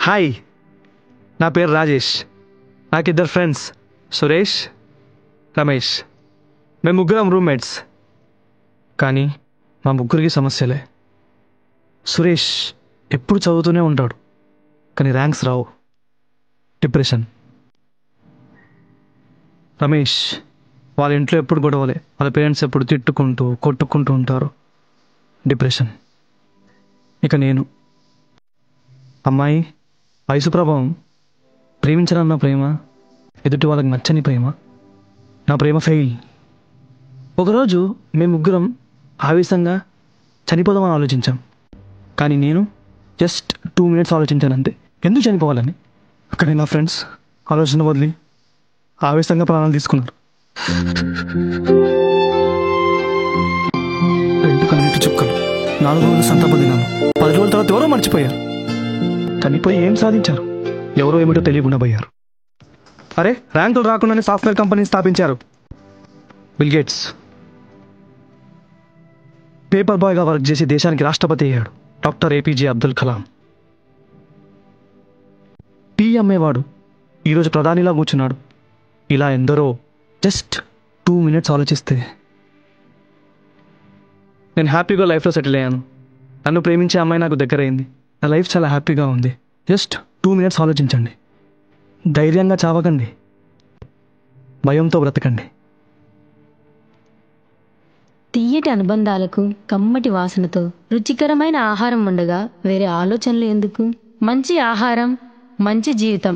Hi, నా పేరు రాజేష్. నాకు ఇద్దరు ఫ్రెండ్స్, సురేష్, రమేష్. మేము ముగ్గురం రూమ్మేట్స్. కానీ మా ముగ్గురికి సమస్యలే. సురేష్ ఎప్పుడు చదువుతూనే ఉంటాడు, కానీ ర్యాంక్స్ రావు, డిప్రెషన్. రమేష్ వాళ్ళ ఇంట్లో ఎప్పుడు గొడవలే, వాళ్ళ పేరెంట్స్ ఎప్పుడు తిట్టుకుంటూ కొట్టుకుంటూ ఉంటారు, డిప్రెషన్. ఇక నేను, అమ్మాయి, వయసు ప్రభావం, ప్రేమించాలన్న ప్రేమ, ఎదుటి వాళ్ళకి నచ్చని ప్రేమ, నా ప్రేమ ఫెయిల్. ఒకరోజు మేము ముగ్గురం ఆవేశంగా చనిపోదామని ఆలోచించాం. కానీ నేను జస్ట్ 2 minutes ఆలోచించాను అంతే, ఎందుకు చనిపోవాలని. కానీ నా ఫ్రెండ్స్ ఆలోచన వదిలి ఆవేశంగా ప్రాణాలు తీసుకున్నారు. 2 కన్నీటి చుక్కలు, 4 రోజులు సంతాపదినాను. 10 రోజుల తర్వాత ఎవరో మర్చిపోయారు. చనిపోయి ఏం సాధించారు? ఎవరో ఏమిటో తెలియకుండా పోయారు. అరే, ర్యాంకులు రాకుండానే సాఫ్ట్వేర్ కంపెనీ స్థాపించారు బిల్ గేట్స్. పేపర్ బాయ్గా వర్క్ చేసి దేశానికి రాష్ట్రపతి అయ్యాడు doctor APJ Abdul Kalam. Tea అమ్మేవాడు ఈరోజు ప్రధానిలా కూర్చున్నాడు. ఇలా ఎందరో జస్ట్ 2 minutes ఆలోచిస్తే. నేను హ్యాపీగా లైఫ్లో సెటిల్ అయ్యాను. నన్ను ప్రేమించే అమ్మాయి నాకు దగ్గరైంది. నా లైఫ్ చాలా హ్యాపీగా ఉంది. జస్ట్ 2 minutes ఆలోచించండి. ధైర్యంగా చావకండి, భయంతో బ్రతకండి. తియ్యటి అనుబంధాలకు కమ్మటి వాసనతో రుచికరమైన ఆహారం ఉండగా వేరే ఆలోచనలు ఎందుకు? మంచి ఆహారం, మంచి జీవితం.